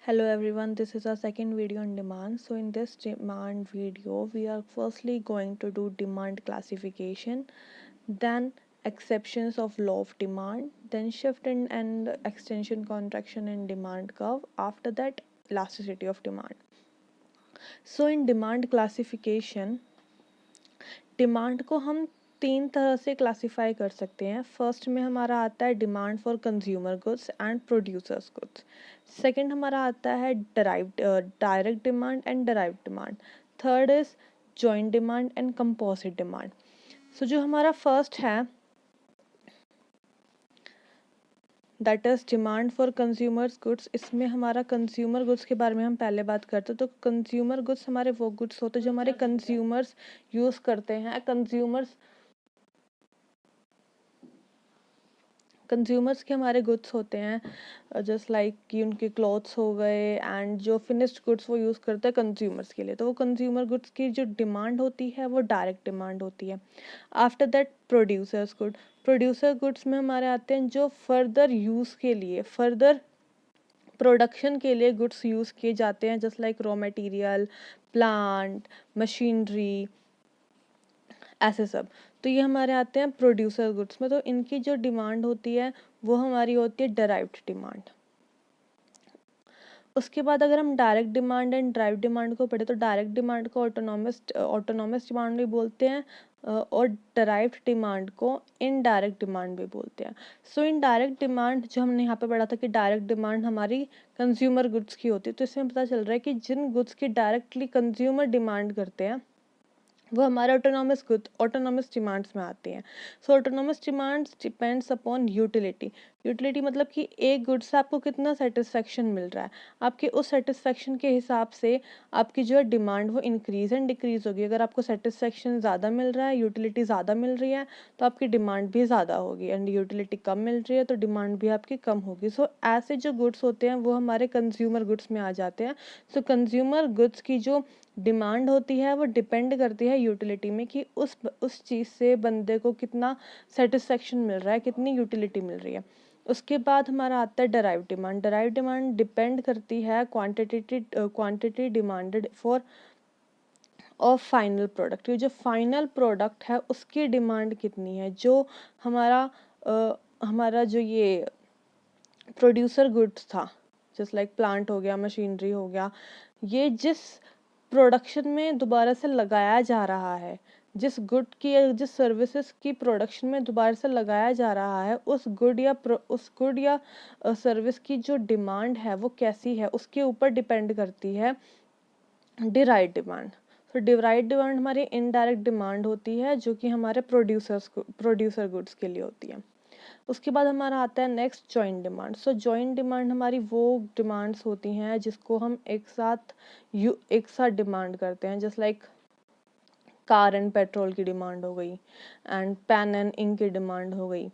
Hello everyone, this is our second video on demand. So in this demand video, we are firstly going to do demand classification, then exceptions of law of demand, then shift in and extension contraction in demand curve. After that, elasticity of demand. So in demand classification, demand को हम तीन तरह से classify कर सकते हैं. First में हमारा आता है demand for consumer goods and producers goods. Second हमारा आता है direct demand and direct demand. Third is joint demand and composite demand. So जो हमारा फर्स्ट है that is demand for consumers goods, इसमें हमारा कंज्यूमर गुड्स के बारे में हम पहले बात करते हैं. तो कंज्यूमर गुड्स हमारे वो गुड्स होते हैं जो हमारे कंज्यूमर्स यूज़ करते हैं. कंज्यूमर्स के हमारे गुड्स होते हैं जस्ट लाइक कि उनके क्लॉथ्स हो गए एंड जो फिनिश्ड गुड्स वो यूज़ करते हैं कंज्यूमर्स के लिए. तो वो कंज्यूमर गुड्स की जो डिमांड होती है वो डायरेक्ट डिमांड होती है. आफ्टर दैट प्रोड्यूसर गुड्स में हमारे आते हैं जो फर्दर यूज़ के लिए, फर्दर प्रोडक्शन के लिए गुड्स यूज़ किए जाते हैं, just like raw material, plant, machinery, ऐसे सब. तो ये हमारे आते हैं प्रोड्यूसर गुड्स में. तो इनकी जो डिमांड होती है वो हमारी होती है डराइव्ड डिमांड. उसके बाद अगर हम direct demand and drive demand को पढ़े तो डायरेक्ट डिमांड को ऑटोनॉमस डिमांड भी बोलते हैं और डराइव्ड डिमांड को इनडायरेक्ट डिमांड भी बोलते हैं. सो इनडायरेक्ट डिमांड जो हमने यहाँ पे पढ़ा था कि डायरेक्ट डिमांड हमारी कंज्यूमर गुड्स की होती है. तो इसमें पता चल रहा है कि जिन गुड्स की डायरेक्टली कंज्यूमर डिमांड करते हैं वो हमारे ऑटोनॉमस डिमांड्स में आते हैं. So autonomous demands depends upon utility मतलब कि एक गुड से आपको कितना सेटिस्फेक्शन मिल रहा है. आपके उस सेटिस्फेक्शन के हिसाब से आपकी जो है डिमांड वो इंक्रीज एंड डिक्रीज होगी. अगर आपको सेटिस्फेक्शन ज़्यादा मिल रहा है, यूटिलिटी ज़्यादा मिल रही है, तो आपकी डिमांड भी ज़्यादा होगी. एंड यूटिलिटी कम मिल रही है तो डिमांड भी आपकी कम होगी. सो ऐसे जो गुड्स होते हैं वो हमारे कंज्यूमर गुड्स में आ जाते हैं. सो कंज्यूमर गुड्स की जो डिमांड होती है वो डिपेंड करती है यूटिलिटी में कि उस चीज़ से बंदे को कितना सेटिस्फेक्शन मिल रहा है, कितनी यूटिलिटी मिल रही है. उसके बाद हमारा आता है डराइव डिमांड डिपेंड करती है quantity demanded for of final product. ये जो फाइनल प्रोडक्ट है उसकी डिमांड कितनी है. जो हमारा जो ये प्रोड्यूसर गुड्स था, जस्ट लाइक प्लांट हो गया, मशीनरी हो गया, ये जिस प्रोडक्शन में दोबारा से लगाया जा रहा है, जिस गुड की या जिस सर्विसेज की प्रोडक्शन में दोबारा से लगाया जा रहा है, उस गुड या सर्विस की जो डिमांड है वो कैसी है उसके ऊपर डिपेंड करती है डिराइव्ड डिमांड. तो डिराइव्ड डिमांड हमारी इनडायरेक्ट डिमांड होती है जो कि हमारे प्रोड्यूसर गुड्स के लिए होती है. उसके बाद हमारा आता है नेक्स्ट जॉइंट डिमांड. सो जॉइंट डिमांड हमारी वो डिमांड्स होती हैं जिसको हम एक साथ डिमांड करते हैं. Just like car and petrol की डिमांड हो गई एंड पेन एंड इंक की डिमांड हो गई.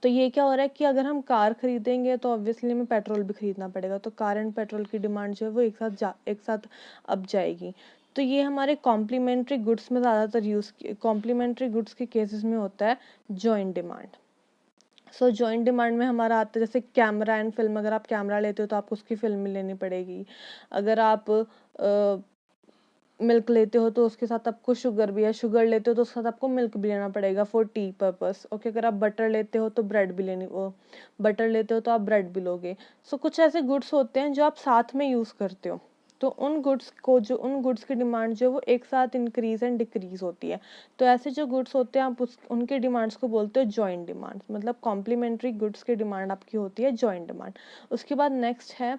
तो ये क्या हो रहा है कि अगर हम कार खरीदेंगे तो ऑब्वियसली हमें पेट्रोल भी खरीदना पड़ेगा. तो कार एंड पेट्रोल की डिमांड जो है वो एक साथ अब जाएगी. तो ये हमारे कॉम्प्लीमेंट्री गुड्स में ज़्यादातर कॉम्प्लीमेंट्री गुड्स के केसेस में होता है जॉइंट डिमांड. सो जॉइंट डिमांड में हमारा आता है जैसे कैमरा एंड फिल्म. अगर आप कैमरा लेते हो तो आपको उसकी फिल्म लेनी पड़ेगी. अगर आप मिल्क लेते हो तो उसके साथ आपको शुगर लेते हो तो उसके साथ आपको मिल्क भी लेना पड़ेगा फॉर टी पर्पस. ओके, अगर आप बटर लेते हो तो बटर लेते हो तो आप ब्रेड भी लोगे. सो कुछ ऐसे गुड्स होते हैं जो आप साथ में यूज़ करते हो. तो उन गुड्स की डिमांड जो वो एक साथ इंक्रीज एंड डिक्रीज होती है. तो ऐसे जो गुड्स होते हैं आप उनके डिमांड्स को बोलते हो जॉइंट डिमांड. मतलब कॉम्प्लीमेंट्री गुड्स की डिमांड आपकी होती है जॉइंट डिमांड. उसके बाद नेक्स्ट है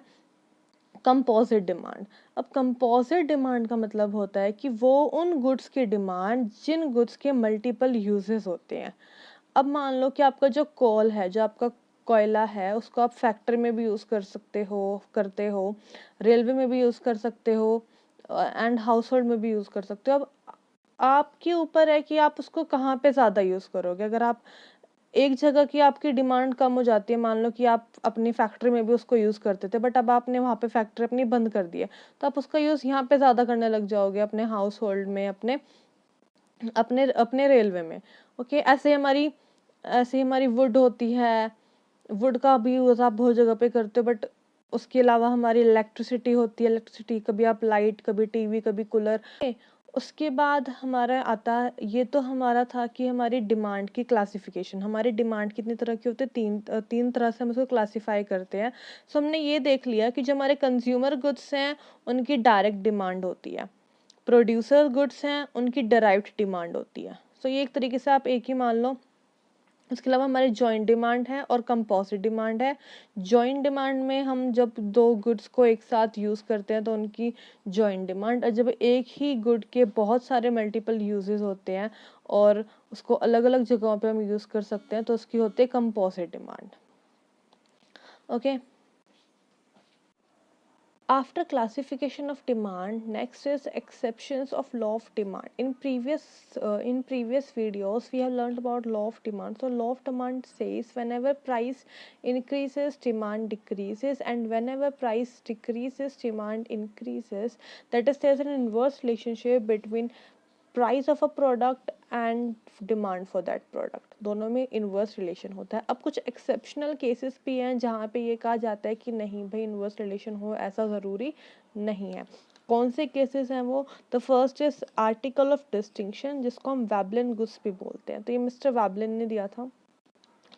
कंपोजिट डिमांड. अब कंपोजिट डिमांड का मतलब होता है कि वो उन गुड्स की डिमांड जिन गुड्स के मल्टीपल यूजेस होते हैं. अब मान लो कि आपका जो कोल है, जो आपका कोयला है, उसको आप फैक्ट्री में भी यूज़ करते हो, रेलवे में भी यूज़ कर सकते हो एंड हाउस होल्ड में भी यूज़ कर सकते हो. अब आपके ऊपर है कि आप उसको कहाँ पे ज़्यादा यूज़ करोगे. अगर आप एक जगह की आपकी डिमांड कम हो जाती है, मान लो कि आप अपनी फैक्ट्री में भी उसको यूज़ करते थे बट अब आपने वहाँ पे फैक्ट्री अपनी बंद कर दी है, तो आप उसका यूज़ यहाँ पे ज़्यादा करने लग जाओगे, अपने हाउस होल्ड में, अपने अपने अपने रेलवे में. ओके, ऐसे हमारी वुड होती है. वुड का भी यूज़ आप बहुत जगह पे करते हो बट उसके अलावा हमारी इलेक्ट्रिसिटी होती है, इलेक्ट्रिसिटी कभी आप लाइट, कभी टीवी, कभी कूलर। उसके बाद हमारा आता है, ये तो हमारा था कि हमारी डिमांड की क्लासिफिकेशन। हमारी डिमांड कितनी तरह की होती है, तीन तरह से हम उसको क्लासीफाई करते हैं। सो हमने ये देख लिया कि जो हमारे कंज्यूमर गुड्स हैं उनकी डायरेक्ट डिमांड होती है, प्रोड्यूसर गुड्स हैं उनकी डायरेक्ट डिमांड होती है। सो ये एक तरीके से आप एक ही मान लो। उसके अलावा हमारी जॉइंट डिमांड है और कंपोजिट डिमांड है। जॉइंट डिमांड में हम जब दो गुड्स को एक साथ यूज़ करते हैं तो उनकी जॉइंट डिमांड, और जब एक ही गुड के बहुत सारे मल्टीपल यूजेस होते हैं और उसको अलग अलग जगहों पे हम यूज़ कर सकते हैं तो उसकी होती है composite demand. Okay, after classification of demand, next is exceptions of law of demand. In previous videos we have learned about law of demand. So law of demand says whenever price increases demand decreases, and whenever price decreases demand increases. That is, there's an inverse relationship between price of a product and demand for that product, दोनों में inverse relation होता है। अब कुछ exceptional cases भी हैं जहाँ पे ये कहा जाता है कि नहीं भाई इन्वर्स रिलेशन हो, ऐसा ज़रूरी नहीं है। कौन से केसेस हैं वो? The first is article of distinction, जिसको हम वेबलिन गुड्स भी बोलते हैं। तो ये मिस्टर वेबलिन ने दिया था।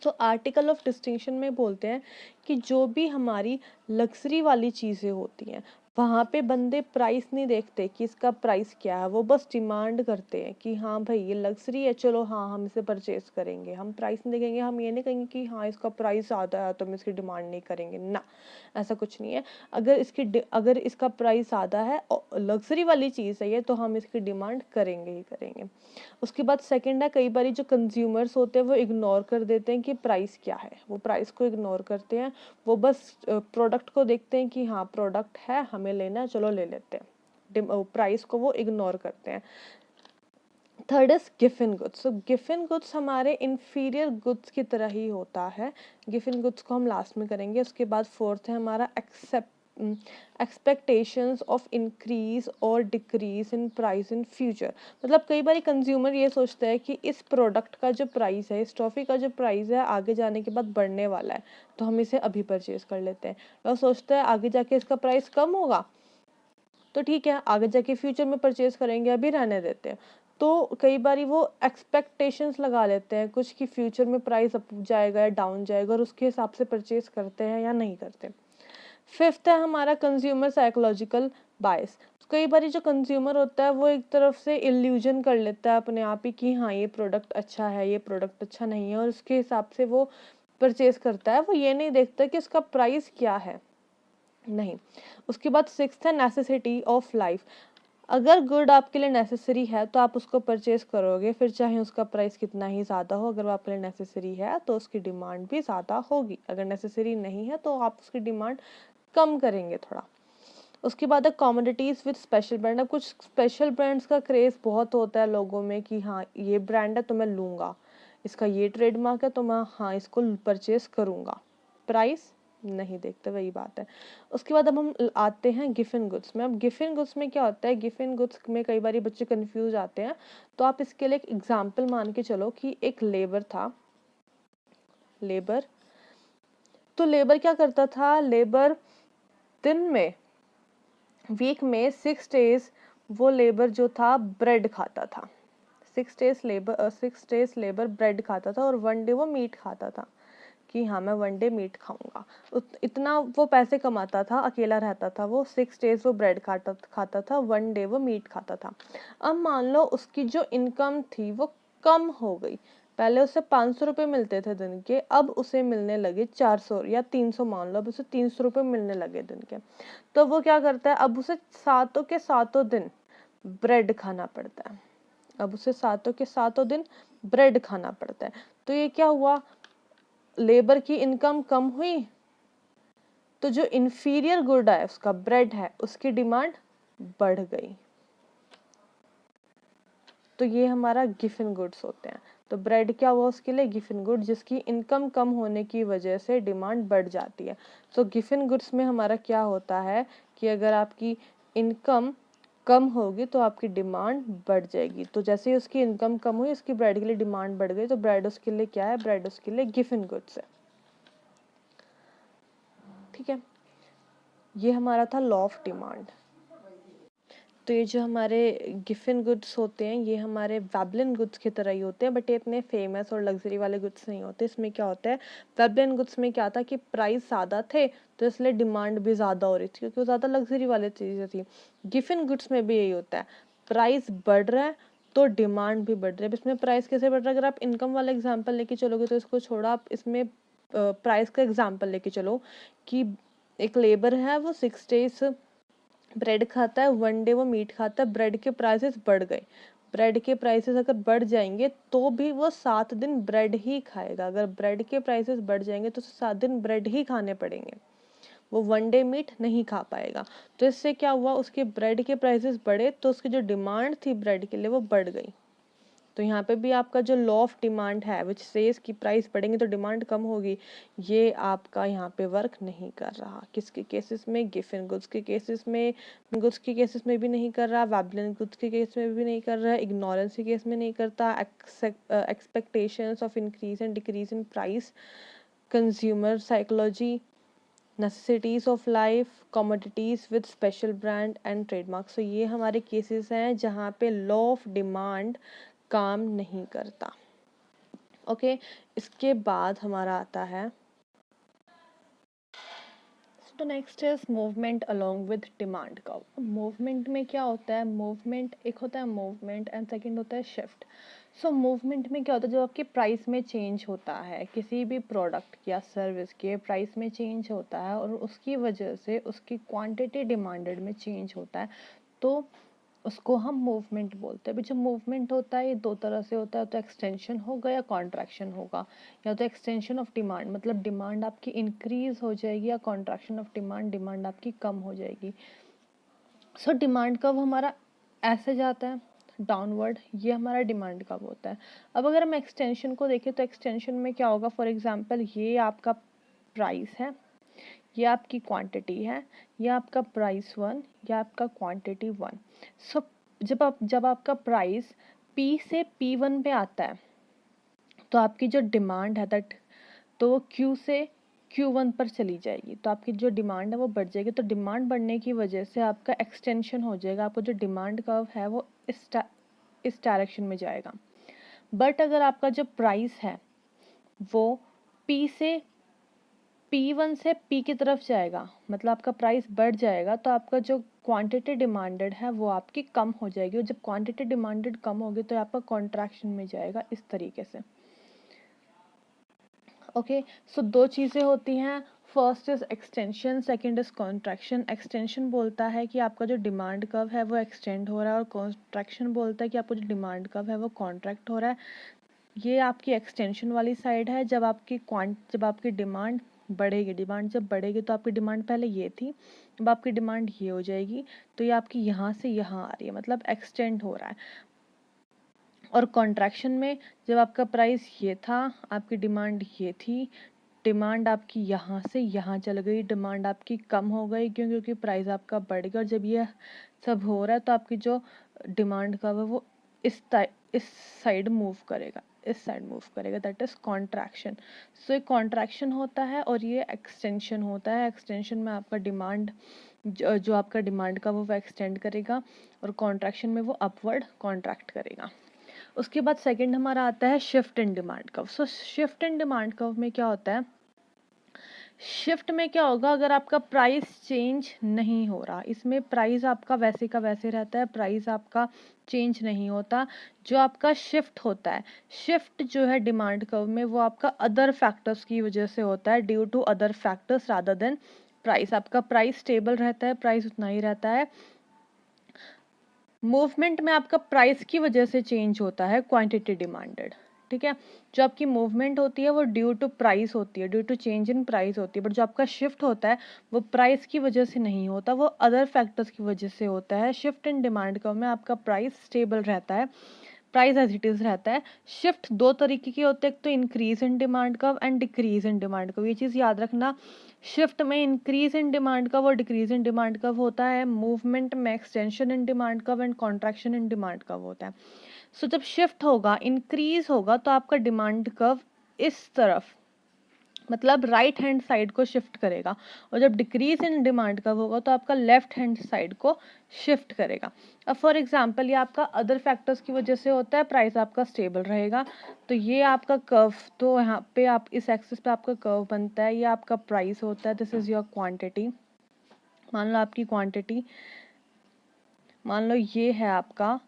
तो आर्टिकल ऑफ डिस्टिंक्शन में बोलते हैं कि जो भी हमारी लग्जरी वाली चीज़ें होती हैं वहाँ पे बंदे प्राइस नहीं देखते कि इसका प्राइस क्या है, वो बस डिमांड करते हैं कि हाँ भाई ये लग्जरी है, चलो हाँ हम इसे परचेज करेंगे। हम प्राइस नहीं देखेंगे, हम ये नहीं कहेंगे कि हाँ इसका प्राइस ज़्यादा है तो हम इसकी डिमांड नहीं करेंगे ना, ऐसा कुछ नहीं है। अगर इसका प्राइस ज़्यादा है और लग्जरी वाली चीज़ है ये, तो हम इसकी डिमांड करेंगे ही करेंगे। उसके बाद सेकंड है, कई बार जो कंज्यूमर्स होते हैं वो इग्नोर कर देते हैं कि प्राइस क्या है, वो प्राइस को इग्नोर करते हैं, वो बस प्रोडक्ट को देखते हैं कि हाँ प्रोडक्ट है हमें लेना है चलो ले लेते हैं, प्राइस को वो इग्नोर करते हैं। Third is Giffen goods. So Giffen goods हमारे इंफीरियर गुड्स की तरह ही होता है, गिफन गुड्स को हम लास्ट में करेंगे। उसके बाद फोर्थ है हमारा एक्सपेक्टेशंस ऑफ इंक्रीज और decrease in price in future. मतलब कई बार कंज्यूमर ये सोचता है कि इस प्रोडक्ट का जो प्राइस है, इस टॉफ़ी का जो प्राइस है आगे जाने के बाद बढ़ने वाला है, तो हम इसे अभी परचेज कर लेते हैं। वह सोचता है आगे जाके इसका प्राइस कम होगा तो ठीक है आगे जाके फ्यूचर में परचेज करेंगे, अभी रहने देते हैं। तो कई बार वो एक्सपेक्टेशंस लगा लेते हैं कुछ कि फ्यूचर में प्राइस अप जाएगा या डाउन जाएगा, और उसके हिसाब से परचेज करते हैं या नहीं करते। फिफ्थ है हमारा कंज्यूमर साइकोलॉजिकल बायस। कई बार जो कंज्यूमर होता है वो एक तरफ से इल्यूजन कर लेता है अपने आप ही कि हाँ ये प्रोडक्ट अच्छा है, ये प्रोडक्ट अच्छा नहीं है, और उसके हिसाब से वो परचेज करता है। वो ये नहीं देखता कि उसका प्राइस क्या है, नहीं। उसके बाद सिक्स्थ है नेसेसिटी ऑफ लाइफ। अगर गुड आपके लिए नेसेसरी है तो आप उसको परचेज करोगे, फिर चाहे उसका प्राइस कितना ही ज़्यादा हो। अगर वो आपके लिए नेसेसरी है तो उसकी डिमांड भी ज़्यादा होगी, अगर नेसेसरी नहीं है तो आप उसकी डिमांड कम करेंगे थोड़ा। उसके बाद है कॉमोडिटीज़ विद स्पेशल ब्रांड। अब कुछ स्पेशल ब्रांड्स का क्रेज़ बहुत होता है लोगों में कि हाँ ये ब्रांड है तो मैं लूँगा, इसका ये ट्रेडमार्क है तो मैं हाँ इसको परचेज करूँगा, प्राइस नहीं देखते, वही बात है। उसके बाद अब हम आते हैं गिफन गुड्स में। अब गिफन गुड्स में क्या होता है, गिफन गुड्स में कई बार बच्चे कंफ्यूज आते हैं। तो आप इसके लिए एक एग्जांपल मान के चलो कि एक लेबर था, लेबर। तो लेबर क्या करता था, लेबर दिन में वीक में 6 डेज वो लेबर जो था ब्रेड खाता था। 6 डेज लेबर ब्रेड खाता था और 1 डे वो मीट खाता था कि हाँ मैं 1 डे मीट खाऊंगा। इतना वो पैसे कमाता था, अकेला रहता था वो, 6 डेज वो ब्रेड खाता था, 1 डे वो मीट खाता था। अब मान लो उसकी जो इनकम थी वो कम हो गई। पहले उसे 500 रुपये मिलते थे दिन के, अब उसे मिलने लगे 400 या 300, मान लो अब उसे 300 रुपये मिलने लगे दिन के। तो वो क्या करता है, अब उसे सातों के सातों दिन ब्रेड खाना पड़ता है। अब उसे सातों के सातों दिन ब्रेड खाना पड़ता है। तो ये क्या हुआ, लेबर की इनकम कम हुई, तो जो इंफीरियर गुड है उसका ब्रेड है उसकी डिमांड बढ़ गई। तो ये हमारा गिफन गुड्स होते हैं। तो ब्रेड क्या हुआ उसके लिए, गिफन गुड, जिसकी इनकम कम होने की वजह से डिमांड बढ़ जाती है। तो गिफन गुड्स में हमारा क्या होता है कि अगर आपकी इनकम कम होगी तो आपकी डिमांड बढ़ जाएगी। तो जैसे ही उसकी इनकम कम हुई उसकी ब्रेड के लिए डिमांड बढ़ गई, तो ब्रेड उसके लिए क्या है, ब्रेड उसके लिए गिफन गुड्स है। ठीक है। ये हमारा था लॉ ऑफ डिमांड। तो ये जो हमारे गिफिन गुड्स होते हैं ये हमारे वेबलिन गुड्स की तरह ही होते हैं, बट ये इतने फेमस और लग्जरी वाले गुड्स नहीं होते। इसमें क्या होता है, वेबलिन गुड्स में क्या था कि प्राइस ज़्यादा थे तो इसलिए डिमांड भी ज़्यादा हो रही थी क्योंकि वो ज़्यादा लग्जरी वाली चीज़ें थी। गिफिन गुड्स में भी यही होता है, प्राइस बढ़ रहा है तो डिमांड भी बढ़ रही है। अब इसमें प्राइस कैसे बढ़ रहा है, अगर आप इनकम वाला एग्जाम्पल लेके चलोगे तो इसको छोड़ा, आप इसमें प्राइस का एग्जाम्पल लेके चलो कि एक लेबर है वो 6 डेज ब्रेड खाता है, 1 डे वो मीट खाता है, ब्रेड के प्राइसेस बढ़ गए। ब्रेड के प्राइसेस अगर बढ़ जाएंगे तो भी वो 7 दिन ब्रेड ही खाएगा। अगर ब्रेड के प्राइसेस बढ़ जाएंगे तो 7 दिन ब्रेड ही खाने पड़ेंगे, वो 1 डे मीट नहीं खा पाएगा। तो इससे क्या हुआ, उसके ब्रेड के प्राइसेस बढ़े तो उसकी जो डिमांड थी ब्रेड के लिए वो बढ़ गई। तो यहाँ पे भी आपका जो लॉ ऑफ डिमांड है विच सेज कि प्राइस बढ़ेंगे तो डिमांड कम होगी, ये आपका यहाँ पे वर्क नहीं कर रहा। किसके केसेस में, गिफिन गुड्स के केसेस में, गुड्स के केसेस में भी नहीं कर रहा, वेबलिन गुड्स के केस में भी नहीं कर रहा, इग्नोरेंस के केस में नहीं करता, expectations of increase and decrease in price, consumer psychology, necessities of life, commodities with special brand and trademark। so ये हमारे केसेस हैं जहाँ पे लॉ ऑफ डिमांड काम नहीं करता। ओके इसके बाद हमारा आता है तो next is movement along with demand curve. Movement में क्या होता है, मूवमेंट एक होता है मूवमेंट एंड सेकंड होता है शिफ्ट। सो मूवमेंट में क्या होता है, जो आपके प्राइस में चेंज होता है, किसी भी प्रोडक्ट या सर्विस के प्राइस में चेंज होता है और उसकी वजह से उसकी क्वांटिटी डिमांडेड में चेंज होता है, तो उसको हम मूवमेंट बोलते हैं। अभी जो मूवमेंट होता है ये दो तरह से होता है, तो एक्सटेंशन होगा या कॉन्ट्रैक्शन होगा। या तो एक्सटेंशन ऑफ डिमांड मतलब डिमांड आपकी इंक्रीज हो जाएगी, या कॉन्ट्रैक्शन ऑफ डिमांड डिमांड आपकी कम हो जाएगी। सो डिमांड कर्व हमारा ऐसे जाता है डाउनवर्ड, ये हमारा डिमांड कर्व होता है। अब अगर हम एक्सटेंशन को देखें तो एक्सटेंशन में क्या होगा, फॉर एग्जांपल ये आपका प्राइस है, ये आपकी क्वांटिटी है, ये आपका प्राइस 1, ये आपका क्वांटिटी 1। सो जब आपका प्राइस P से P1 पे आता है तो आपकी जो डिमांड है दैट तो वो Q से Q1 पर चली जाएगी, तो आपकी जो डिमांड है वो बढ़ जाएगी। तो डिमांड बढ़ने की वजह से आपका एक्सटेंशन हो जाएगा, आपका जो डिमांड कर्व है वो इस डायरेक्शन में जाएगा। बट अगर आपका जो प्राइस है वो P से P1 से P की तरफ जाएगा, मतलब आपका प्राइस बढ़ जाएगा, तो आपका जो क्वांटिटी डिमांडेड है वो आपकी कम हो जाएगी, और जब क्वांटिटी डिमांडेड कम होगी तो आपका कॉन्ट्रैक्शन में जाएगा, इस तरीके से। ओके सो दो चीज़ें होती हैं, first is extension, second is contraction. Extension बोलता है कि आपका जो डिमांड कर्व है वो एक्सटेंड हो रहा है, और कॉन्ट्रैक्शन बोलता है कि आपका जो डिमांड कर्व है वो कॉन्ट्रैक्ट हो रहा है। ये आपकी एक्सटेंशन वाली साइड है, जब आपकी डिमांड बढ़ेगी, डिमांड जब बढ़ेगी तो आपकी डिमांड पहले ये थी, अब आपकी डिमांड ये हो जाएगी, तो ये आपकी यहाँ से यहाँ आ रही है, मतलब एक्सटेंड हो रहा है। और कॉन्ट्रैक्शन में जब आपका प्राइस ये था, आपकी डिमांड ये थी, डिमांड आपकी यहाँ से यहाँ चल गई, डिमांड आपकी कम हो गई, क्यों, क्योंकि प्राइस आपका बढ़ गया, और जब ये सब हो रहा है तो आपकी जो डिमांड का वो इस साइड मूव करेगा, इस साइड मूव करेगा, दैट इज कॉन्ट्रैक्शन। सो एक कॉन्ट्रैक्शन होता है और ये एक्सटेंशन होता है। एक्सटेंशन में आपका डिमांड जो आपका डिमांड का वो एक्सटेंड करेगा, और कॉन्ट्रैक्शन में वो अपवर्ड कॉन्ट्रैक्ट करेगा। उसके बाद सेकंड हमारा आता है shift in demand curve. So shift in demand curve में क्या होता है, शिफ्ट में क्या होगा, अगर आपका प्राइस चेंज नहीं हो रहा, इसमें प्राइस आपका वैसे का वैसे रहता है, प्राइस आपका चेंज नहीं होता। जो आपका शिफ्ट होता है, शिफ्ट जो है डिमांड कर्व में वो आपका अदर फैक्टर्स की वजह से होता है, due to other factors rather than price. आपका प्राइस स्टेबल रहता है, प्राइस उतना ही रहता है। मूवमेंट में आपका प्राइस की वजह से चेंज होता है क्वांटिटी डिमांडेड, ठीक है। जो आपकी मूवमेंट होती है वो ड्यू टू प्राइस होती है, due to change in price होती है, बट जो आपका शिफ्ट होता है वो प्राइस की वजह से नहीं होता, वो अदर फैक्टर्स की वजह से होता है। शिफ्ट इन डिमांड कर्व में आपका प्राइस स्टेबल रहता है, प्राइस एज इट इज रहता है। शिफ्ट दो तरीके के होते हैं, एक तो increase in demand curve and decrease in demand curve, ये चीज़ याद रखना। शिफ्ट में इंक्रीज इन डिमांड कर्व और डिक्रीज इन डिमांड कर्व होता है, मूवमेंट में extension in demand curve and contraction in demand curve होता है। सो जब शिफ्ट होगा, इंक्रीज होगा, तो आपका डिमांड कर्व इस तरफ मतलब राइट हैंड साइड को शिफ्ट करेगा, और जब डिक्रीज इन डिमांड कब होगा तो आपका लेफ्ट हैंड साइड को शिफ्ट करेगा। अब फॉर एग्जांपल ये आपका अदर फैक्टर्स की वजह से होता है, प्राइस आपका स्टेबल रहेगा, तो ये आपका कर्व, तो यहाँ पे आप इस एक्सिस पे आपका कर्व बनता है, ये आपका प्राइस होता है, दिस इज योर क्वांटिटी। मान लो आपकी क्वांटिटी, मान लो ये है आपका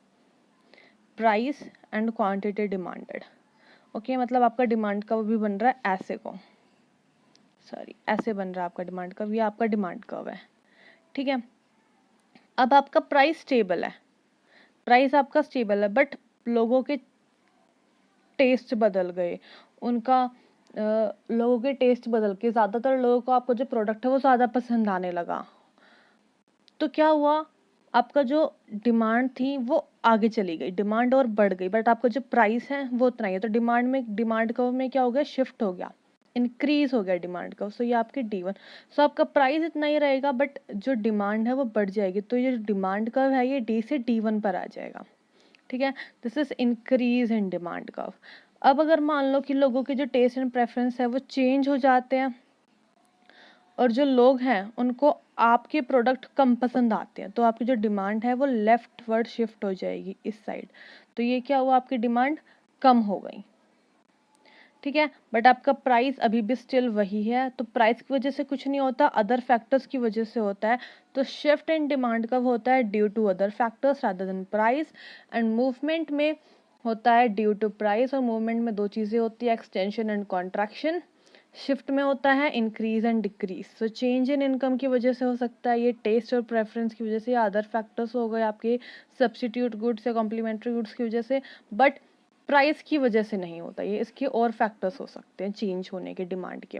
price and quantity demanded. Okay, मतलब आपका डिमांड कर्व भी बन रहा है ऐसे को, सॉरी ऐसे बन रहा है आपका डिमांड कर्व, ये आपका डिमांड कर्व है, ठीक है। अब आपका प्राइस स्टेबल है, प्राइस आपका स्टेबल है, बट लोगों के टेस्ट बदल गए, उनका लोगों के टेस्ट बदल के ज़्यादातर लोगों को आपका जो प्रोडक्ट है वो ज़्यादा पसंद आने लगा, तो क्या हुआ, आपका जो डिमांड थी वो आगे चली गई, डिमांड और बढ़ गई, बट आपका जो प्राइस है वो उतना ही है, तो डिमांड कर्व में क्या हो गया, शिफ्ट हो गया, इंक्रीज हो गया डिमांड कर्व। सो ये आपके D1, सो आपका प्राइस इतना ही रहेगा बट जो डिमांड है वो बढ़ जाएगी, तो ये जो डिमांड कर्व है ये D से D1 पर आ जाएगा, ठीक है। This is increase in demand curve. अब अगर मान लो कि लोगों के जो टेस्ट एंड प्रेफरेंस है वो चेंज हो जाते हैं, और जो लोग हैं उनको आपके प्रोडक्ट कम पसंद आते हैं, तो आपकी जो डिमांड है वो लेफ्ट वर्ड शिफ्ट हो जाएगी इस साइड, तो ये क्या हुआ, आपकी डिमांड कम हो गई, ठीक है। बट आपका प्राइस अभी भी स्टिल वही है, तो प्राइस की वजह से कुछ नहीं होता, अदर फैक्टर्स की वजह से होता है, तो शिफ्ट इन डिमांड कब होता है, due to other factors rather than price, and movement में होता है ड्यू टू प्राइस, और मूवमेंट में दो चीज़ें होती है, एक्सटेंशन एंड कॉन्ट्रैक्शन। शिफ्ट में होता है increase and decrease, so change in income की वजह से हो सकता है, ये टेस्ट और प्रेफरेंस की वजह से, या अदर फैक्टर्स हो गए आपके सब्स्टिट्यूट गुड्स या कॉम्प्लीमेंट्री गुड्स की वजह से, बट प्राइस की वजह से नहीं होता, ये इसके और फैक्टर्स हो सकते हैं चेंज होने के डिमांड के।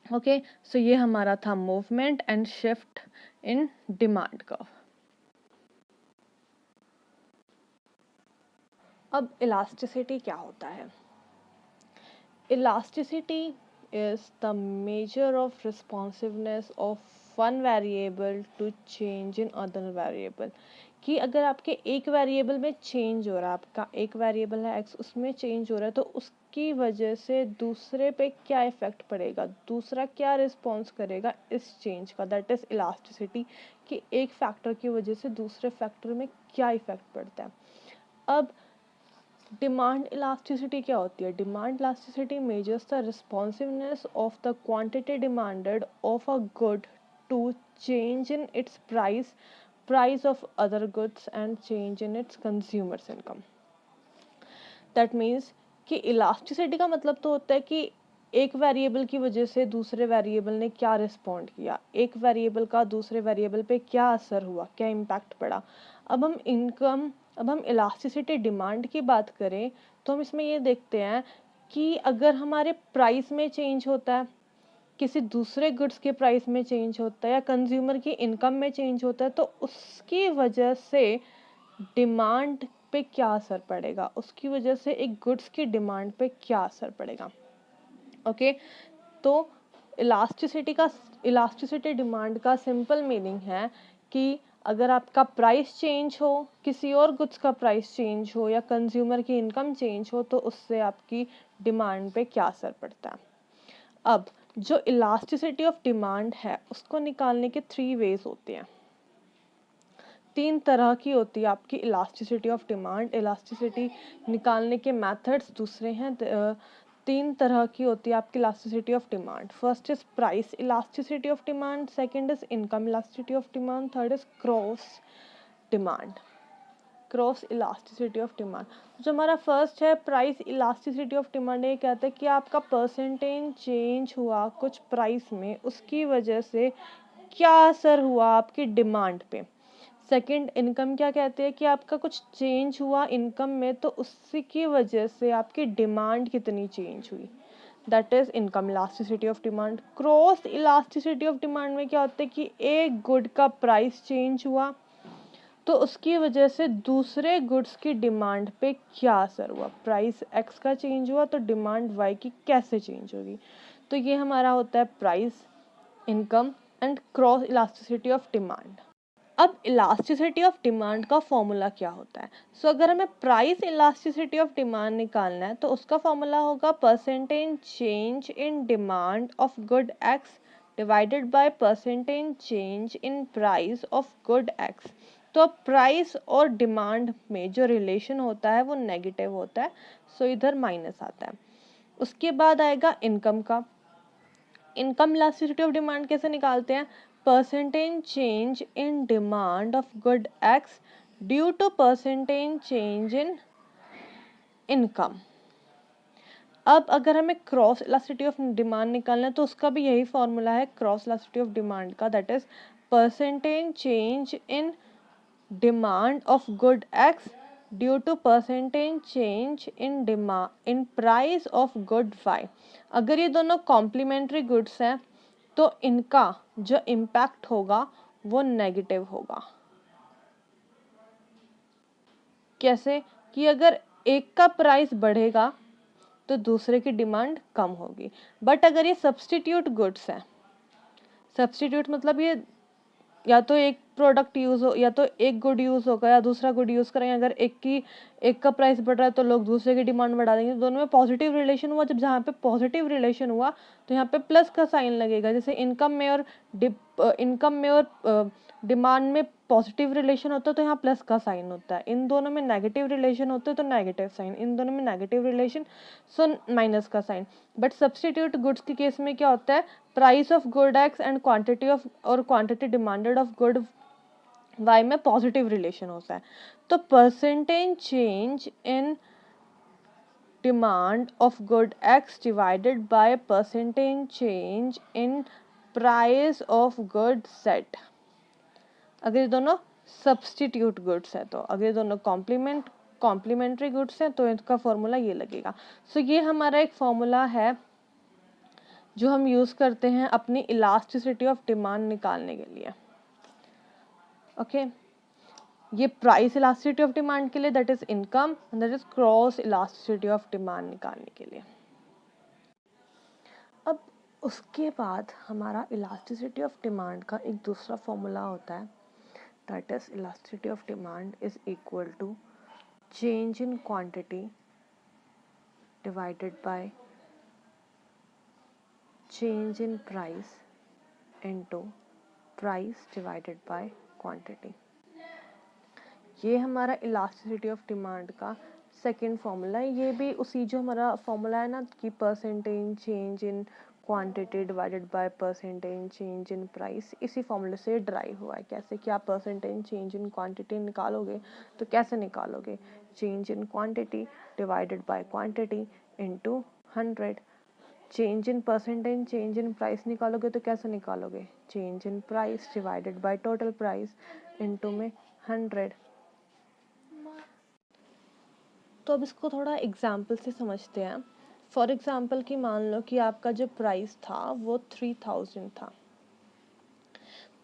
ओके, सो ये हमारा था movement and shift in demand curve. अब इलास्टिसिटी क्या होता है, elasticity is the measure of responsiveness of one variable to change in other variable, कि अगर आपके एक वेरिएबल में चेंज हो रहा है, आपका एक वेरिएबल है x, उसमें चेंज हो रहा है, तो उसकी वजह से दूसरे पे क्या इफेक्ट पड़ेगा, दूसरा क्या रिस्पॉन्स करेगा इस चेंज का, दैट इज इलास्टिसिटी, कि एक फैक्टर की वजह से दूसरे फैक्टर में क्या इफेक्ट पड़ता है। अब डिमांड इलास्टिसिटी क्या होती है, demand elasticity measures the responsiveness of the quantity demanded of a good to change in its price of other goods and change in its consumers income. That means कि elasticity का मतलब तो होता है कि एक वेरिएबल की वजह से दूसरे वेरिएबल ने क्या रिस्पॉन्ड किया, एक वेरिएबल का दूसरे वेरिएबल पे क्या असर हुआ, क्या इम्पैक्ट पड़ा। अब हम इलास्टिसिटी डिमांड की बात करें तो हम इसमें ये देखते हैं कि अगर हमारे प्राइस में चेंज होता है, किसी दूसरे गुड्स के प्राइस में चेंज होता है, या कंज्यूमर की इनकम में चेंज होता है, तो उसकी वजह से डिमांड पे क्या असर पड़ेगा, उसकी वजह से एक गुड्स की डिमांड पे क्या असर पड़ेगा। ओके, तो इलास्टिसिटी डिमांड का सिंपल मीनिंग है कि अगर आपका प्राइस चेंज हो, किसी और गुड्स का प्राइस चेंज हो, या कंज्यूमर की इनकम चेंज हो, तो उससे आपकी डिमांड पे क्या असर पड़ता है। अब जो इलास्टिसिटी ऑफ डिमांड है उसको निकालने के 3 वेज होते हैं, 3 तरह की होती है आपकी इलास्टिसिटी ऑफ डिमांड। इलास्टिसिटी निकालने के मेथड्स दूसरे हैं, 3 तरह की होती है आपकी elasticity of demand. First is price elasticity of demand, second is income elasticity of demand, third is cross elasticity of demand. जो हमारा फर्स्ट है प्राइस इलास्टिसिटी ऑफ डिमांड, ये कहता है कि आपका परसेंटेज चेंज हुआ कुछ प्राइस में, उसकी वजह से क्या असर हुआ आपकी डिमांड पे। सेकंड इनकम क्या कहते हैं कि आपका कुछ चेंज हुआ इनकम में, तो उसकी वजह से आपकी डिमांड कितनी चेंज हुई, that is income elasticity of demand. Cross elasticity of demand में क्या होता है कि एक गुड का प्राइस चेंज हुआ तो उसकी वजह से दूसरे गुड्स की डिमांड पे क्या असर हुआ, प्राइस x का चेंज हुआ तो डिमांड y की कैसे चेंज होगी। तो ये हमारा होता है price, income and cross elasticity of demand. अब इलास्टिसिटी ऑफ डिमांड का फॉर्मूला क्या होता है? सो अगर हमें प्राइस इलास्टिसिटी ऑफ डिमांड निकालना है तो उसका फॉर्मूला होगा percentage change in demand of good X divided by percentage change in price of good x. तो अब प्राइस और डिमांड में जो रिलेशन होता है वो नेगेटिव होता है, सो इधर माइनस आता है। उसके बाद आएगा इनकम का। इनकम इलास्टिसिटी ऑफ डिमांड कैसे निकालते हैं? Percentage change in demand of good X due to percentage change in income. अब अगर हमें क्रॉस इलास्टिसिटी ऑफ डिमांड निकालना है तो उसका भी यही फॉर्मूला है क्रॉस इलास्टिसिटी ऑफ डिमांड का, that is percentage change in demand of good X due to percentage change in demand in price of good Y. अगर ये दोनों कॉम्प्लीमेंट्री गुड्स हैं तो इनका जो इम्पैक्ट होगा वो नेगेटिव होगा। कैसे? कि अगर एक का प्राइस बढ़ेगा तो दूसरे की डिमांड कम होगी। बट अगर ये सब्स्टिट्यूट गुड्स हैं, सब्स्टिट्यूट मतलब ये या तो एक प्रोडक्ट यूज हो या तो एक गुड यूज होगा या दूसरा गुड यूज करेंगे। अगर एक का प्राइस बढ़ रहा है तो लोग दूसरे की डिमांड बढ़ा देंगे। दोनों में पॉजिटिव रिलेशन हुआ। जब जहाँ पे पॉजिटिव रिलेशन हुआ तो यहाँ पे प्लस का साइन लगेगा। जैसे इनकम में और डिमांड में पॉजिटिव रिलेशन होता है तो यहाँ प्लस का साइन होता है। इन दोनों में नेगेटिव रिलेशन होते हैं तो नेगेटिव साइन, इन दोनों में नेगेटिव रिलेशन सो माइनस का साइन। बट सब्स्टिट्यूट गुड्स के केस में क्या होता है? Price of good X and quantity demanded of good Y में पॉजिटिव रिलेशन होता है। तो percentage change in demand of good X divided by percentage change in price of good set. अगर ये दोनों सब्स्टिट्यूट गुड्स है तो अगर ये दोनों कॉम्प्लीमेंट्री गुड्स हैं तो इसका फॉर्मूला ये लगेगा। सो ये हमारा एक फॉर्मूला है जो हम यूज करते हैं अपनी इलास्टिसिटी ऑफ डिमांड निकालने के लिए। ओके ये प्राइस इलास्टिसिटी ऑफ डिमांड के लिए, that is income, and that is cross elasticity of demand निकालने के लिए। अब उसके बाद हमारा इलास्टिसिटी ऑफ डिमांड का एक दूसरा फॉर्मूला होता है, that is elasticity of demand is equal to change in quantity divided by change in price into price divided by quantity. ये हमारा इलास्टिसिटी ऑफ डिमांड का सेकेंड फॉर्मूला है। ये भी उसी जो हमारा फॉर्मूला है ना कि percentage change in quantity divided by percentage change in price, इसी फॉर्मूले से ड्राइव हुआ है। कैसे? कि आप परसेंटेज चेंज इन क्वांटिटी निकालोगे तो कैसे निकालोगे? Change in quantity divided by quantity into 100। Change in percentage change in price निकालोगे तो कैसे निकालोगे? Change in price divided by total price into में 100। तो अब इसको थोड़ा एग्जाम्पल से समझते हैं। फॉर एग्जाम्पल कि मान लो कि आपका जो प्राइस था वो 3000 था।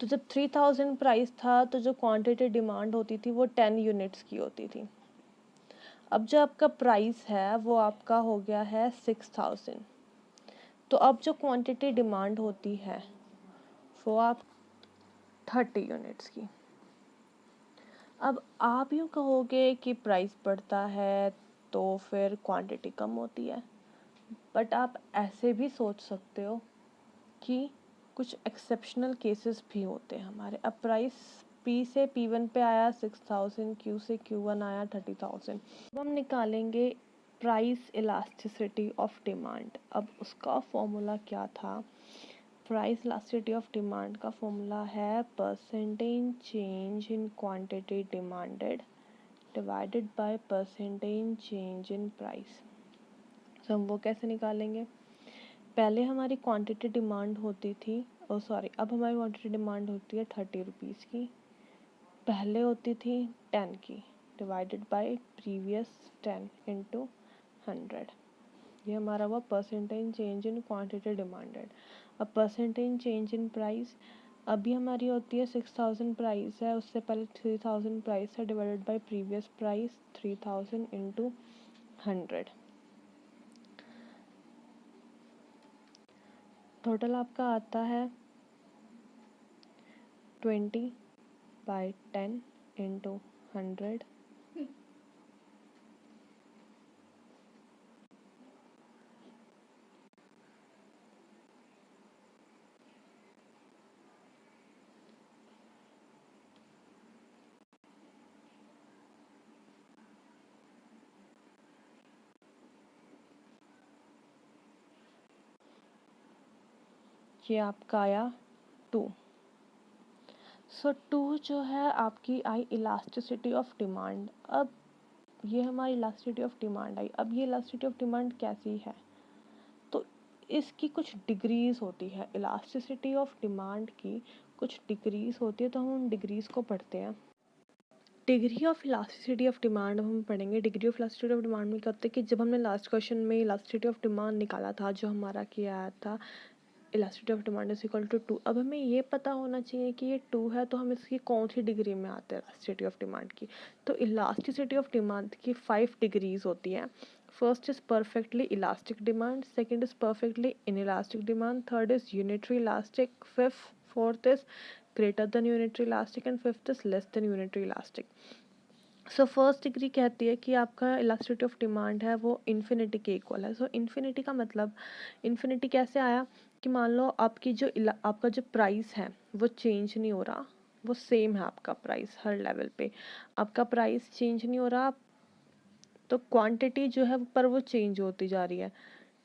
तो जब 3000 प्राइस था तो जो क्वांटिटी डिमांड होती थी वो 10 यूनिट्स की होती थी। अब जो आपका प्राइस है वो आपका हो गया है 6000। तो अब जो क्वांटिटी डिमांड होती है वो आप 30 यूनिट्स की। अब आप यूँ कहोगे कि प्राइस बढ़ता है तो फिर क्वांटिटी कम होती है, बट आप ऐसे भी सोच सकते हो कि कुछ एक्सेप्शनल केसेस भी होते हैं हमारे। अब प्राइस P से P1 पे आया 6000, Q से Q1 आया 30,000। अब हम निकालेंगे प्राइस इलास्टिसिटी ऑफ डिमांड। अब उसका फॉर्मूला क्या था? प्राइस इलास्टिसिटी ऑफ डिमांड का फॉर्मूला है percentage change in quantity demanded divided by percentage change in price. तो हम वो कैसे निकालेंगे? पहले हमारी क्वांटिटी डिमांड होती थी, अब हमारी क्वांटिटी डिमांड होती है 30 रुपीज़ की। पहले होती थी 10 की, डिवाइडेड बाय प्रीवियस 10 इंटू 100। ये हमारा हुआ percentage change in quantity demanded. अब परसेंटेज चेंज इन प्राइस अभी हमारी होती है 6000 प्राइस है, उससे पहले 3000 प्राइस है, divided by previous price 3000 into 100। Total आपका आता है 20। बाय 10 इंटू 100 ये आपका आया 2। सो 2 जो है आपकी आई इलास्टिसिटी ऑफ डिमांड। अब ये हमारी इलास्टिसिटी ऑफ डिमांड आई। अब ये इलास्टिसिटी ऑफ डिमांड कैसी है, तो इसकी कुछ डिग्रीज होती है। इलास्टिसिटी ऑफ डिमांड की कुछ डिग्रीज होती है, तो हम उन डिग्रीज को पढ़ते हैं। Degree of elasticity of demand हम पढ़ेंगे। Degree of elasticity of demand में क्या होता है कि जब हमने लास्ट क्वेश्चन में इलास्टिसिटी ऑफ डिमांड निकाला था, जो हमारा किया आया था elasticity of demand is equal to 2। अब हमें ये पता होना चाहिए कि ये 2 है, तो हम इसकी कौन सी डिग्री में आते हैं इलास्टिसिटी ऑफ डिमांड की। तो इलास्टिसिटी ऑफ डिमांड की 5 डिग्रीज होती हैं। First is perfectly elastic demand, second is perfectly inelastic demand, third is unitary elastic, fourth is greater than unitary elastic and fifth is less than unitary elastic. So first degree कहती है कि आपका elasticity of demand है वो infinity के equal है। सो infinity का मतलब, इन्फिनिटी कैसे आया कि मान लो आपकी जो आपका जो प्राइस है वो चेंज नहीं हो रहा, वो सेम है आपका प्राइस हर लेवल पे, आपका प्राइस चेंज नहीं हो रहा, तो क्वांटिटी जो है पर वो चेंज होती जा रही है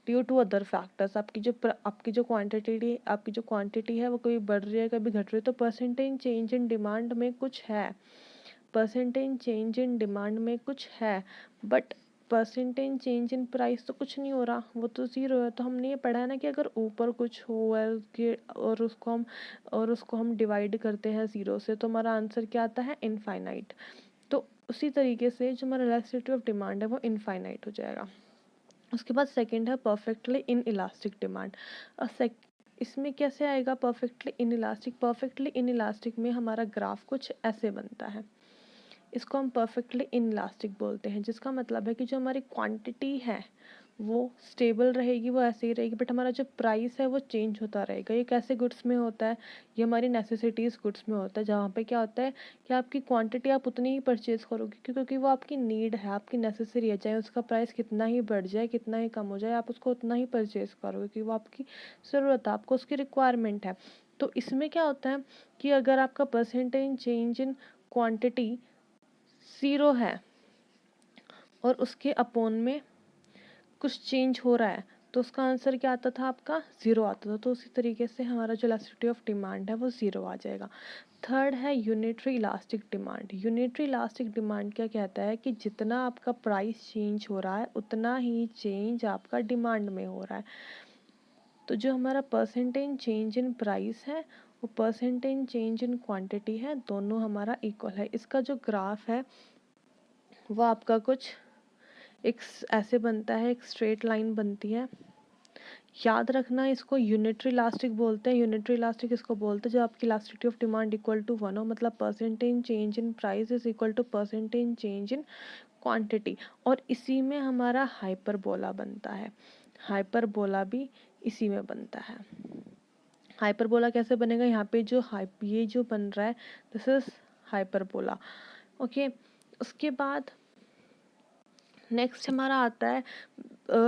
ड्यू टू अदर फैक्टर्स। आपकी जो क्वांटिटी है वो कभी बढ़ रही है कभी घट रही है, तो परसेंटेज चेंज इन डिमांड में कुछ है, परसेंटेज चेंज इन डिमांड में कुछ है, but percentage change in price तो कुछ नहीं हो रहा, वो तो ज़ीरो है। तो हमने ये पढ़ा है ना कि अगर ऊपर कुछ हो और उसको हम डिवाइड करते हैं ज़ीरो से, तो हमारा आंसर क्या आता है, इनफाइनाइट। तो उसी तरीके से जो हमारा इलास्टिसिटी ऑफ डिमांड है वो इनफाइनाइट हो जाएगा। उसके बाद सेकंड है परफेक्टली इन इलास्टिक डिमांड। इसमें कैसे आएगा perfectly in elastic. Perfectly in elastic में हमारा ग्राफ कुछ ऐसे बनता है, इसको हम परफेक्टली इनइलास्टिक बोलते हैं, जिसका मतलब है कि जो हमारी क्वांटिटी है वो स्टेबल रहेगी, वो ऐसे ही रहेगी, बट हमारा जो प्राइस है वो चेंज होता रहेगा। ये कैसे गुड्स में होता है, ये हमारी नेसेसिटीज़ गुड्स में होता है, जहाँ पे क्या होता है कि आपकी क्वांटिटी आप उतनी ही परचेज़ करोगे क्योंकि वो आपकी नीड है, आपकी नेसेसरी है, चाहे उसका प्राइस कितना ही बढ़ जाए कितना ही कम हो जाए, आप उसको उतना ही परचेज़ करोगे क्योंकि वो आपकी ज़रूरत है, आपको उसकी रिक्वायरमेंट है। तो इसमें क्या होता है कि अगर आपका परसेंटेज चेंज इन क्वांटिटी 0 है और उसके अपोन में कुछ चेंज हो रहा है, तो उसका आंसर क्या आता था, आपका 0 आता था। तो उसी तरीके से हमारा जो इलास्टिसिटी ऑफ डिमांड है वो 0 आ जाएगा। थर्ड है unitary elastic demand. Unitary elastic demand क्या कहता है कि जितना आपका प्राइस चेंज हो रहा है उतना ही चेंज आपका डिमांड में हो रहा है। तो जो हमारा परसेंटेज चेंज इन प्राइस है वो परसेंटेज चेंज इन क्वांटिटी है, दोनों हमारा इक्वल है। इसका जो ग्राफ है वो आपका कुछ एक ऐसे बनता है, एक स्ट्रेट लाइन बनती है। याद रखना इसको यूनिटरी इलास्टिक बोलते हैं। यूनिटरी इलास्टिक इसको बोलते हैं जब आपकी elasticity of demand equal to 1 हो, मतलब percentage change in price is equal to percentage change in quantity, और इसी में हमारा हाइपरबोला बनता है। हाइपरबोला भी इसी में बनता है। हाइपरबोला कैसे बनेगा, यहाँ पे ये जो बन रहा है दिस इज हाइपरबोला। ओके, उसके बाद नेक्स्ट हमारा आता है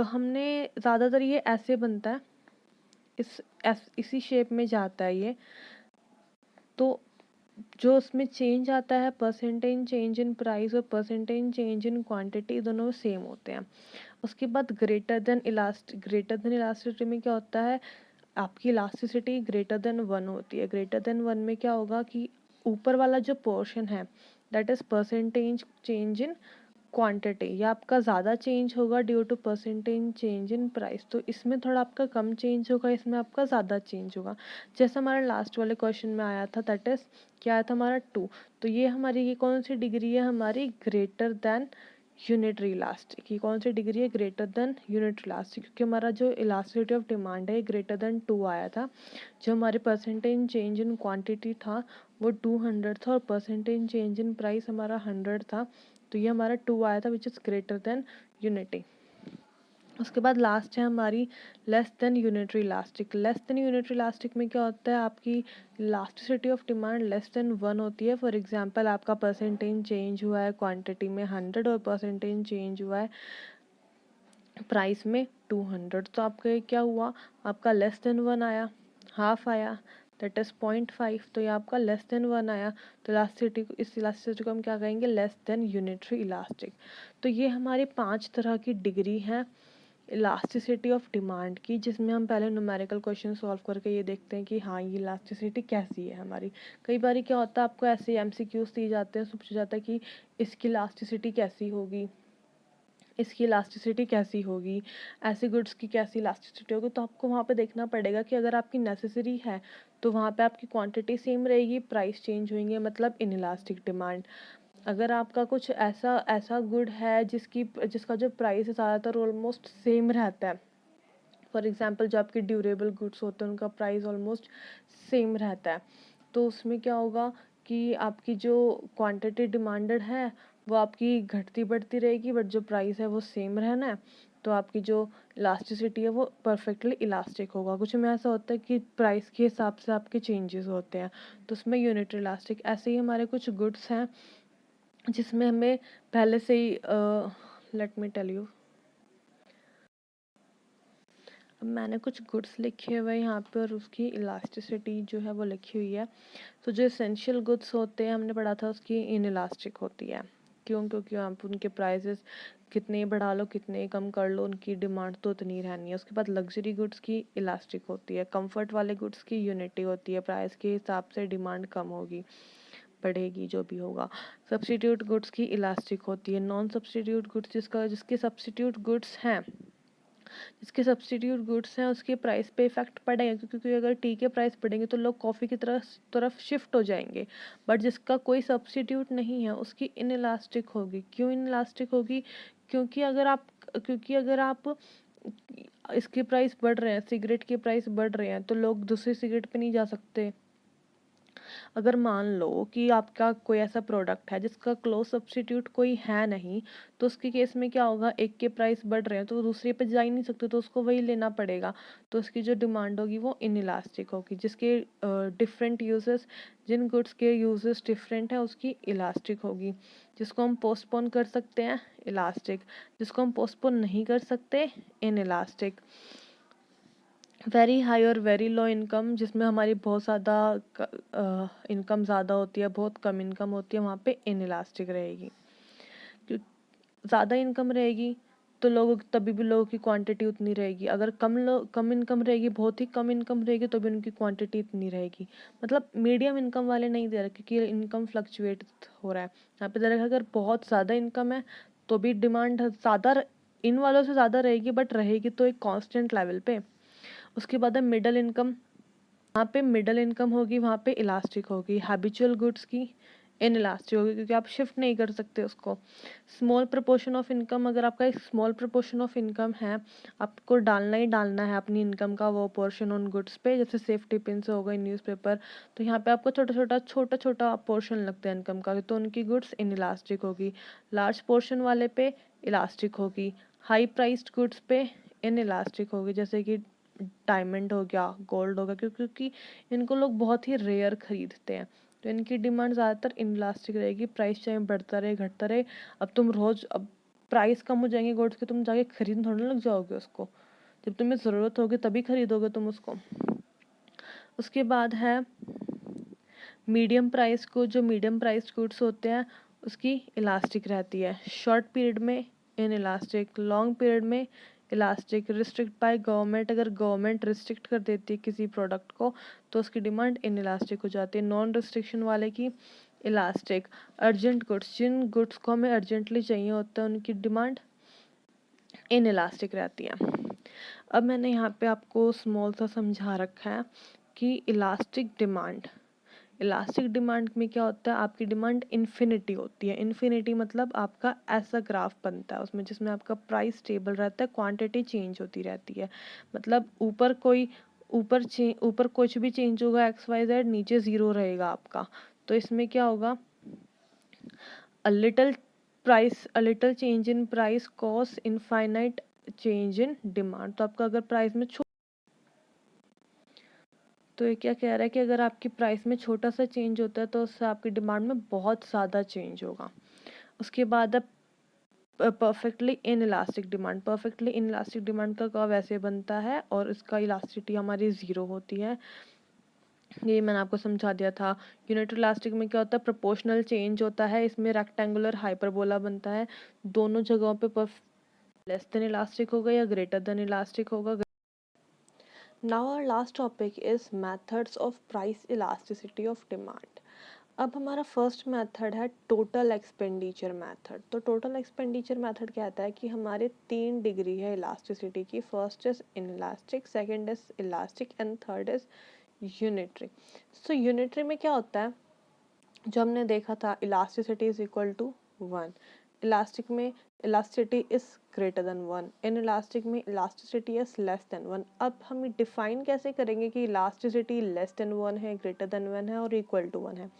हमने ज़्यादातर ये ऐसे बनता है, इसी शेप में जाता है ये। तो जो उसमें चेंज आता है परसेंटेज चेंज इन प्राइस और परसेंटेज चेंज इन क्वांटिटी, दोनों सेम होते हैं। उसके बाद ग्रेटर देन इलास्टिसिटी में क्या होता है, आपकी इलास्टिसिटी ग्रेटर देन 1 होती है। ग्रेटर देन 1 में क्या होगा कि ऊपर वाला जो पोर्शन है that is percentage change in quantity, या आपका ज़्यादा चेंज होगा due to percentage change in price. तो इसमें थोड़ा आपका कम चेंज होगा, इसमें आपका ज़्यादा चेंज होगा। जैसे हमारा लास्ट वाले क्वेश्चन में आया था दैट इज क्या आया था हमारा 2। तो ये कौन सी डिग्री है हमारी, ग्रेटर देन यूनिटरी इलास्टिक। ये कौन सी डिग्री है, ग्रेटर देन यूनिटरी इलास्टिक, क्योंकि हमारा जो इलास्टिसिटी ऑफ डिमांड है ग्रेटर देन 2 आया था। जो हमारे परसेंटेज चेंज इन क्वांटिटी था वो 200 था और परसेंटेज चेंज इन प्राइस हमारा 100 था। तो ये हमारा 2 आया था which is greater than unity. उसके बाद लास्ट है हमारी less than unitary elastic. Less than unitary elastic में क्या होता है, आपकी elasticity of demand less than 1 होती है। फॉर एग्जांपल आपका परसेंटेज चेंज हुआ है क्वांटिटी में 100 और परसेंटेज चेंज हुआ है प्राइस में 200, तो आपका क्या हुआ, आपका लेस देन 1 आया, हाफ आया, दैट इज 0.5, तो ये आपका लेस देन 1 आया। तो इलास्टिसिटी को, इस इलास्टिसिटी को हम क्या कहेंगे, लेस देन यूनिटरी इलास्टिक। तो ये हमारी 5 तरह की डिग्री है इलास्टिसिटी ऑफ डिमांड की, जिसमें हम पहले न्यूमेरिकल क्वेश्चन सॉल्व करके ये देखते हैं कि हाँ ये इलास्टिसिटी कैसी है हमारी। कई बार क्या होता है, आपको ऐसे एमसीक्यूज दिए जाते हैं, पूछा जाता है कि इसकी इलास्टिसिटी कैसी होगी, इसकी इलास्टिसिटी कैसी होगी, ऐसे गुड्स की कैसी इलास्टिसिटी होगी। तो आपको वहाँ पे देखना पड़ेगा कि अगर आपकी नेसेसरी है तो वहाँ पे आपकी क्वांटिटी सेम रहेगी, प्राइस चेंज होंगे, मतलब इनइलास्टिक डिमांड। अगर आपका कुछ ऐसा ऐसा गुड है जिसका जो प्राइस है ज़्यादातर ऑलमोस्ट सेम रहता है, फॉर एग्जांपल जो आपके ड्यूरेबल गुड्स होते हैं उनका प्राइस ऑलमोस्ट सेम रहता है, तो उसमें क्या होगा कि आपकी जो क्वांटिटी डिमांडेड है वो आपकी घटती बढ़ती रहेगी, बट जो प्राइस है वो सेम रहना है, तो आपकी जो इलास्टिसिटी है वो परफेक्टली इलास्टिक होगा। कुछ में ऐसा होता है कि प्राइस के हिसाब से आपके चेंजेस होते हैं, तो उसमें यूनिट इलास्टिक। ऐसे ही हमारे कुछ गुड्स हैं जिसमें हमें पहले से ही लेट मी टेल यू, अब मैंने कुछ गुड्स लिखे हुए हैं यहाँ पे और उसकी इलास्टिसिटी जो है वो लिखी हुई है। तो जो एसेंशियल गुड्स होते हैं हमने पढ़ा था उसकी इनइलास्टिक होती है। क्यों? क्योंकि आप उनके प्राइसेस कितने बढ़ा लो कितने कम कर लो उनकी डिमांड तो उतनी रहनी है। उसके बाद लग्जरी गुड्स की इलास्टिक होती है, कंफर्ट वाले गुड्स की यूनिटी होती है, प्राइस के हिसाब से डिमांड कम होगी बढ़ेगी जो भी होगा। सब्स्टिट्यूट गुड्स की इलास्टिक होती है। नॉन सब्स्टिट्यूट गुड्स जिसके सब्स्टिट्यूट गुड्स हैं, जिसके सब्स्टिट्यूट गुड्स हैं उसके प्राइस पे इफेक्ट पड़ेगा, क्योंकि अगर टी के प्राइस बढ़ेंगे तो लोग कॉफ़ी की तरफ शिफ्ट हो जाएंगे। बट जिसका कोई सब्स्टिट्यूट नहीं है उसकी इनइलास्टिक होगी। क्यों इनइलास्टिक होगी? क्योंकि अगर आप इसके प्राइस बढ़ रहे हैं, सिगरेट के प्राइस बढ़ रहे हैं, तो लोग दूसरी सिगरेट पे नहीं जा सकते। अगर मान लो कि आपका कोई ऐसा प्रोडक्ट है जिसका क्लोज सब्स्टिट्यूट कोई है नहीं, तो उसके केस में क्या होगा, एक के प्राइस बढ़ रहे हैं तो वो दूसरे पे जा ही नहीं सकते, तो उसको वही लेना पड़ेगा। तो उसकी जो डिमांड होगी वो इनइलास्टिक होगी। जिसके डिफरेंट यूजेस, जिन गुड्स के यूजेस डिफरेंट है उसकी इलास्टिक होगी। जिसको हम पोस्टपोन कर सकते हैं इलास्टिक, जिसको हम पोस्टपोन नहीं कर सकते इनइलास्टिक। वेरी हाई और वेरी लो इनकम, जिसमें हमारी बहुत ज़्यादा इनकम ज़्यादा होती है, बहुत कम इनकम होती है, वहाँ पे इनइलास्टिक रहेगी। ज़्यादा इनकम रहेगी तो तभी भी लोगों की क्वांटिटी उतनी रहेगी। अगर कम इनकम रहेगी, बहुत ही कम इनकम रहेगी, तो भी उनकी क्वांटिटी इतनी रहेगी। मतलब मीडियम इनकम वाले नहीं दे रहे, क्योंकि इनकम फ्लक्चुएट हो रहा है। यहाँ पे दे रखा है अगर बहुत ज़्यादा इनकम है तो भी डिमांड ज़्यादा इन वालों से ज़्यादा रहेगी, बट रहेगी तो एक कॉन्स्टेंट लेवल पे। उसके बाद है मिडल इनकम। वहाँ पे मिडल इनकम होगी, वहाँ पे इलास्टिक होगी। हैबिचुअल गुड्स की इनइलास्टिक होगी, क्योंकि आप शिफ्ट नहीं कर सकते उसको। स्मॉल प्रपोर्शन ऑफ इनकम, अगर आपका एक स्मॉल प्रपोर्शन ऑफ इनकम है, आपको डालना ही डालना है अपनी इनकम का वो पोर्शन उन गुड्स पे, जैसे सेफ्टी पिन से हो गई, न्यूज़पेपर, तो यहाँ पे आपको छोटा छोटा पोर्शन लगता है इनकम का, तो उनकी गुड्स इनइलास्टिक होगी। लार्ज पोर्शन वाले पे इलास्टिक होगी। हाई प्राइस्ड गुड्स पे इनइलास्टिक होगी, जैसे कि डायमंड हो गया, गोल्ड हो गया, क्योंकि इनको लोग बहुत ही रेयर खरीदते हैं, तो इनकी डिमांड ज़्यादातर इनइलास्टिक रहेगी। प्राइस चाहे बढ़ता रहे घटता रहे, अब प्राइस कम हो जाएंगे गोल्ड के, तुम जाके खरीदने थोड़ा लग जाओगे उसको, जब तुम्हें ज़रूरत होगी तभी खरीदोगे तुम उसको। उसके बाद है मीडियम प्राइस को, जो मीडियम प्राइस गुड्स होते हैं उसकी इलास्टिक रहती है। शॉर्ट पीरियड में इन इलास्टिक, लॉन्ग पीरियड में इलास्टिक। रिस्ट्रिक्ट बाय गवर्नमेंट, अगर गवर्नमेंट रिस्ट्रिक्ट कर देती है किसी प्रोडक्ट को तो उसकी डिमांड इन इलास्टिक हो जाती है। नॉन रिस्ट्रिक्शन वाले की इलास्टिक। अर्जेंट गुड्स, जिन गुड्स को हमें अर्जेंटली चाहिए होता है उनकी डिमांड इन इलास्टिक रहती है। अब मैंने यहाँ पे आपको स्मॉल सा समझा रखा है कि इलास्टिक डिमांड में क्या होता है, आपकी डिमांड इन्फिनिटी होती है। इन्फिनिटी मतलब आपका ऐसा ग्राफ बनता है उसमें, जिसमें आपका प्राइस स्टेबल रहता है, क्वांटिटी चेंज होती रहती है। मतलब ऊपर कुछ भी चेंज होगा XYZ, नीचे ज़ीरो रहेगा आपका। तो इसमें क्या होगा, a little change in price cause infinite change in demand. तो आपका अगर प्राइस में तो ये क्या कह रहा है कि अगर आपकी प्राइस में छोटा सा चेंज होता है तो उससे आपकी डिमांड में बहुत ज़्यादा चेंज होगा। उसके बाद अब perfectly in elastic demand. Perfectly in elastic demand का कर्व ऐसे बनता है और इसका इलास्टिसिटी हमारी 0 होती है। ये मैंने आपको समझा दिया था। यूनिट इलास्टिक में क्या होता है, प्रोपोर्शनल चेंज होता है, इसमें रेक्टेंगुलर हाइपरबोला बनता है। दोनों जगहों पे लेस देन इलास्टिक होगा या ग्रेटर देन इलास्टिक होगा। Now our last topic is methods of price elasticity of demand. अब हमारा फर्स्ट मेथड है टोटल एक्सपेंडिचर मेथड। तो टोटल एक्सपेंडिचर मेथड कहता है कि हमारे 3 डिग्री है इलास्टिसिटी की। First is inelastic, second is elastic and third is unitary. So unitary में क्या होता है, जो हमने देखा था elasticity is equal to 1, elastic में elasticity is greater than 1, in elastic में इलास्टिसिटी इज लेस देन 1। अब हम डिफाइन कैसे करेंगे कि इलास्टिसिटी लेस देन 1 है, ग्रेटर देन 1 है और इक्वल टू 1 है।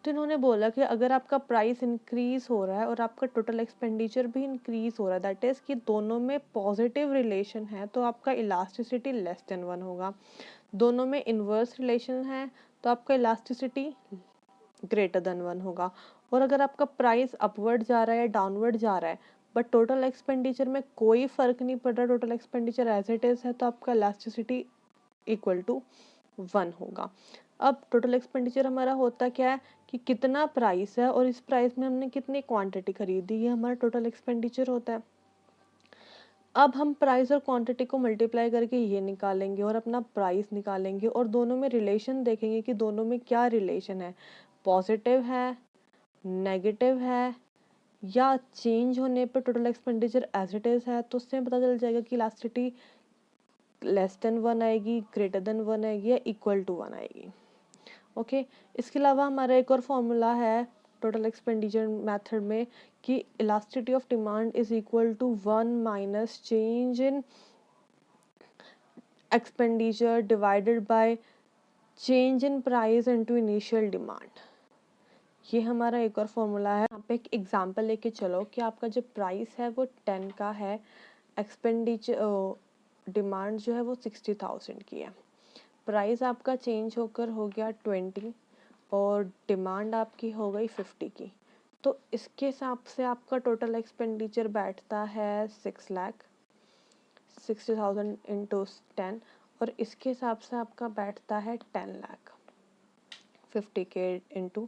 तो इन्होंने बोला कि अगर आपका प्राइस इंक्रीज हो रहा है और आपका टोटल एक्सपेंडिचर भी इंक्रीज हो रहा है, दैट इज कि दोनों में पॉजिटिव रिलेशन है, तो आपका इलास्टिसिटी लेस देन 1 होगा। दोनों में इन्वर्स रिलेशन है तो आपका इलास्टिसिटी ग्रेटर देन 1 होगा। और अगर आपका प्राइस अपवर्ड जा रहा है या डाउनवर्ड जा रहा है बट टोटल एक्सपेंडिचर में कोई फर्क नहीं पड़ रहा, total expenditure as it is है, तो आपका इलास्टिसिटी इक्वल टू 1 होगा। अब टोटल एक्सपेंडिचर हमारा होता क्या है कि कितना प्राइस है और इस प्राइस में हमने कितनी क्वांटिटी खरीदी, ये हमारा टोटल एक्सपेंडिचर होता है। अब हम प्राइस और क्वांटिटी को मल्टीप्लाई करके ये निकालेंगे और अपना प्राइस निकालेंगे और दोनों में रिलेशन देखेंगे कि दोनों में क्या रिलेशन है, पॉजिटिव है, नेगेटिव है या चेंज होने पर total expenditure as it is है। तो उससे पता चल जाएगा कि इलास्टिसिटी लेस देन 1 आएगी, ग्रेटर देन 1 आएगी या इक्वल टू 1 आएगी। ओके इसके अलावा हमारा एक और फॉर्मूला है टोटल एक्सपेंडिचर मेथड में कि elasticity of demand is equal to 1 minus change in expenditure divided by change in price into initial demand. ये हमारा एक और फॉर्मूला है। यहाँ पे एक एग्जांपल लेके चलो कि आपका जो प्राइस है वो 10 का है, एक्सपेंडिचर डिमांड जो है वो 60,000 की है, प्राइस आपका चेंज होकर हो गया 20 और डिमांड आपकी हो गई 50 की। तो इसके हिसाब से आपका टोटल एक्सपेंडिचर बैठता है 6 लाख, 60,000 इंटू 10, और इसके हिसाब से आपका बैठता है 10 लाख 50 के इंटू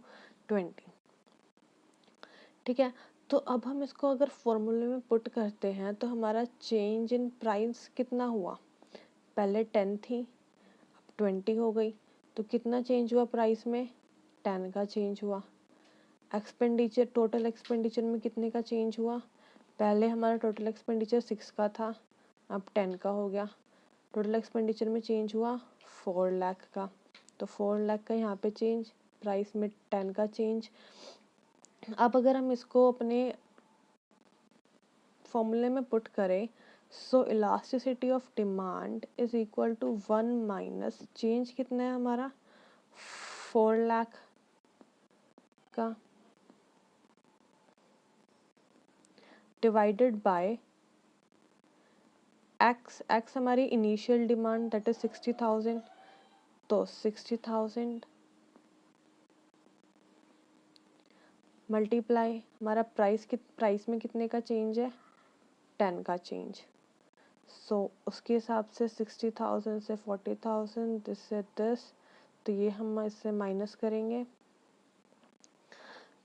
20। ठीक है, तो अब हम इसको अगर फॉर्मूले में पुट करते हैं तो हमारा चेंज इन प्राइस कितना हुआ, पहले 10 थी अब 20 हो गई, तो कितना चेंज हुआ प्राइस में, 10 का चेंज हुआ। एक्सपेंडिचर, टोटल एक्सपेंडिचर में कितने का चेंज हुआ, पहले हमारा टोटल एक्सपेंडिचर 6 का था अब 10 का हो गया। टोटल एक्सपेंडिचर में चेंज हुआ 4 लाख का, तो 4 लाख का यहाँ पे चेंज, प्राइस में 10 का चेंज। अब अगर हम इसको अपने फॉर्मूले में पुट करें, so elasticity of demand is equal to 1 minus change कितना है हमारा 4 लाख का डिवाइडेड बाय एक्स हमारी इनिशियल डिमांड दैट इज 60,000, तो 60,000 मल्टीप्लाई हमारा प्राइस में कितने का चेंज है 10 का चेंज। सो उसके हिसाब से 60,000 से 40,000 दिस से दिस, तो ये हम इससे माइनस करेंगे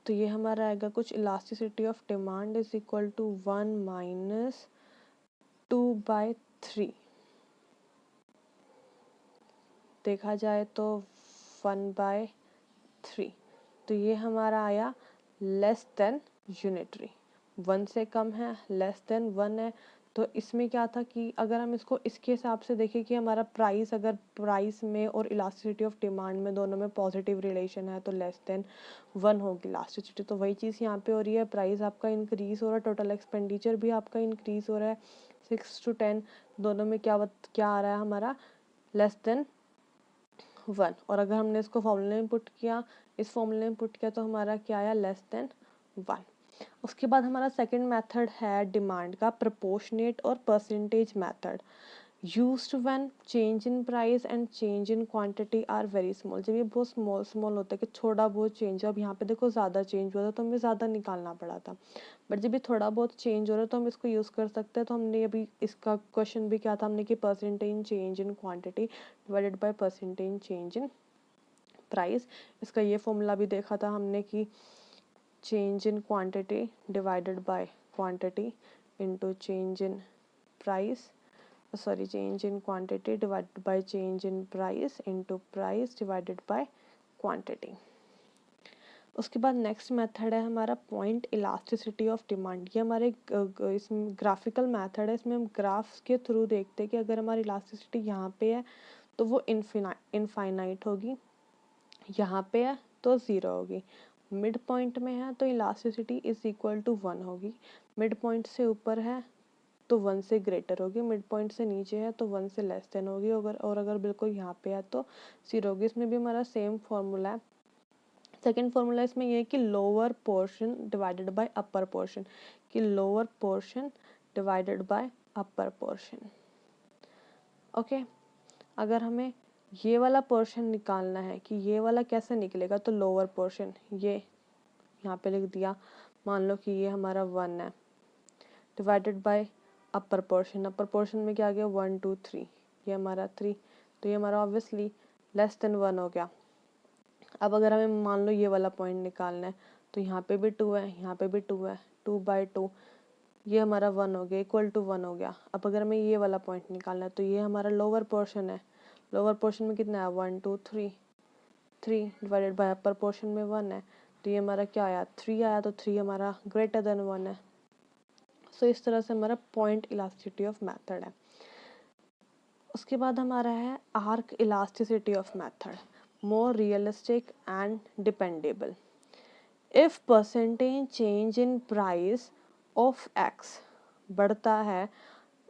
तो ये हमारा आएगा कुछ elasticity of demand is equal to 1 minus 2/3, देखा जाए तो 1/3, तो ये हमारा आया लेस देन यूनिटरी, 1 से कम है, लेस देन 1 है। तो इसमें क्या था कि अगर हम इसको इसके हिसाब से देखें कि हमारा प्राइस, अगर प्राइस में और इलास्टिसिटी ऑफ डिमांड में दोनों में पॉजिटिव रिलेशन है तो लेस देन 1 होगी इलास्टिसिटी। तो वही चीज़ यहाँ पे हो रही है, प्राइस आपका इंक्रीज हो रहा है, टोटल एक्सपेंडिचर भी आपका इंक्रीज हो रहा है, 6 to 10 दोनों में क्या आ रहा है हमारा लेस देन 1। और अगर हमने इसको फॉर्मूले में पुट किया, इस फॉर्मूले में पुट किया तो हमारा क्या आया लेस देन 1। उसके बाद हमारा सेकंड मेथड है डिमांड का, प्रोपोर्शनेट और percentage method, used when change in price and change in quantity are very small. जब ये बहुत स्मॉल स्मॉल होता है कि थोड़ा बहुत चेंज है, अब यहाँ पे देखो ज़्यादा चेंज हुआ था तो हमें ज़्यादा निकालना पड़ा था, बट जब ये थोड़ा बहुत चेंज हो रहा है तो हम इसको यूज़ कर सकते हैं। तो हमने अभी इसका क्वेश्चन भी क्या था हमने कि percentage change in quantity divided by percentage change in price. इसका ये फॉर्मूला भी देखा था हमने कि change in quantity divided by quantity into change in price, change in quantity divided by change in price into price divided by quantity। उसके बाद next method है हमारा पॉइंट इलास्टिसिटी ऑफ डिमांड। ये हमारे इसमें ग्राफिकल मेथड है, इसमें हम ग्राफ्स के थ्रू देखते हैं कि अगर हमारी इलास्टिसिटी यहाँ पे है तो वो इनफाइनाइट होगी, यहाँ पे है तो ज़ीरो होगी, मिड पॉइंट में है तो इलास्टिसिटी इज इक्वल टू 1 होगी, मिड पॉइंट से ऊपर है तो 1 से ग्रेटर होगी, मिड पॉइंट से नीचे है तो 1 से लेस देन होगी, अगर बिल्कुल यहाँ पे है तो 0 होगी। इसमें भी हमारा सेम फॉर्मूला है। सेकेंड फॉर्मूला इसमें ये है कि lower portion divided by upper portion, कि lower portion divided by upper portion. Okay, अगर हमें ये वाला पोर्शन निकालना है कि ये वाला कैसे निकलेगा, तो लोअर पोर्शन ये यहाँ पे लिख दिया, मान लो कि ये हमारा 1 है, divided by upper portion, upper portion में क्या आ गया 1 2 3, ये हमारा 3, तो ये हमारा ऑब्वियसली लेस देन 1 हो गया। अब अगर हमें मान लो ये वाला पॉइंट निकालना है तो यहाँ पे भी 2 है, यहाँ पे भी 2 है, 2/2, ये हमारा 1 हो गया, इक्वल टू 1 हो गया। अब अगर हमें ये वाला पॉइंट निकालना है तो ये हमारा लोअर पोर्शन है, लोअर पोर्शन में कितना है 1 2 3, 3 डिवाइडेड बाय अपर पोर्शन में 1 है, तो ये हमारा क्या आया 3 आया, तो 3 हमारा ग्रेटर देन 1 है। सो इस तरह से हमारा पॉइंट इलास्टिसिटी ऑफ मेथड है। उसके बाद हमारा है arc elasticity of method, more realistic and dependable. If percentage change in price of X बढ़ता है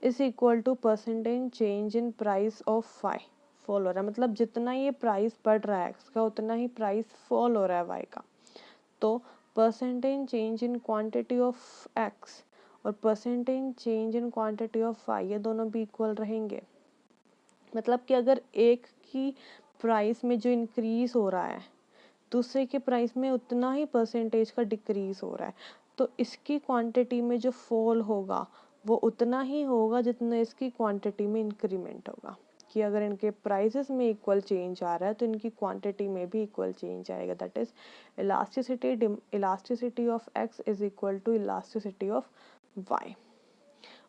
is equal to percentage change in price of Y fall हो रहा है, मतलब जितना ये प्राइस बढ़ रहा है एक्स का उतना ही प्राइस फॉल हो रहा है वाई का। तो percentage change in quantity of X और percentage change in quantity of Y ये दोनों भी इक्वल रहेंगे। मतलब कि अगर एक की प्राइस में जो इंक्रीज हो रहा है दूसरे के प्राइस में उतना ही परसेंटेज का डिक्रीज हो रहा है, तो इसकी क्वांटिटी में जो फॉल होगा वो उतना ही होगा जितना इसकी क्वांटिटी में इंक्रीमेंट होगा। कि अगर इनके प्राइसेस में इक्वल चेंज आ रहा है तो इनकी क्वांटिटी में भी इक्वल चेंज आएगा। That is elasticity of X is equal to elasticity of Y.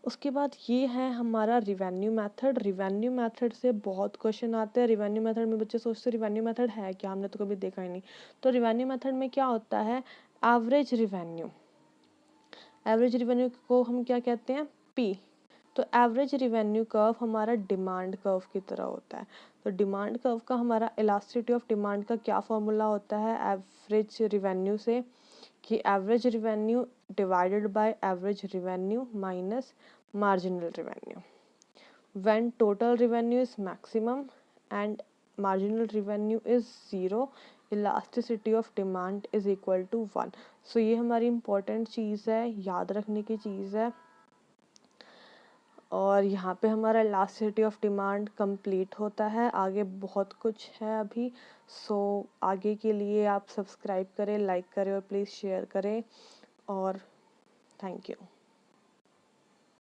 उसके बाद ये है हमारा रिवेन्यू मेथड। रिवेन्यू मेथड से बहुत क्वेश्चन आते हैं। रिवेन्यू मेथड में बच्चे सोचते हैं रिवेन्यू मेथड है क्या, हमने तो कभी देखा ही नहीं। तो रिवेन्यू मेथड में क्या होता है, एवरेज रिवेन्यू, एवरेज रिवेन्यू को हम क्या कहते हैं पी। तो एवरेज रिवेन्यू कर्व हमारा डिमांड कर्व की तरह होता है। तो डिमांड कर्व का हमारा इलास्टिसिटी ऑफ डिमांड का क्या फॉर्मूला होता है एवरेज रिवेन्यू से, कि average revenue divided by average revenue minus marginal revenue. When total revenue is maximum and marginal revenue is 0, elasticity of demand is equal to 1. So ये हमारी important चीज़ है, याद रखने की चीज़ है। और यहाँ पे हमारा elasticity of demand complete होता है। आगे बहुत कुछ है अभी, सो आगे के लिए आप सब्सक्राइब करें, लाइक करें और प्लीज़ शेयर करें। और थैंक यू।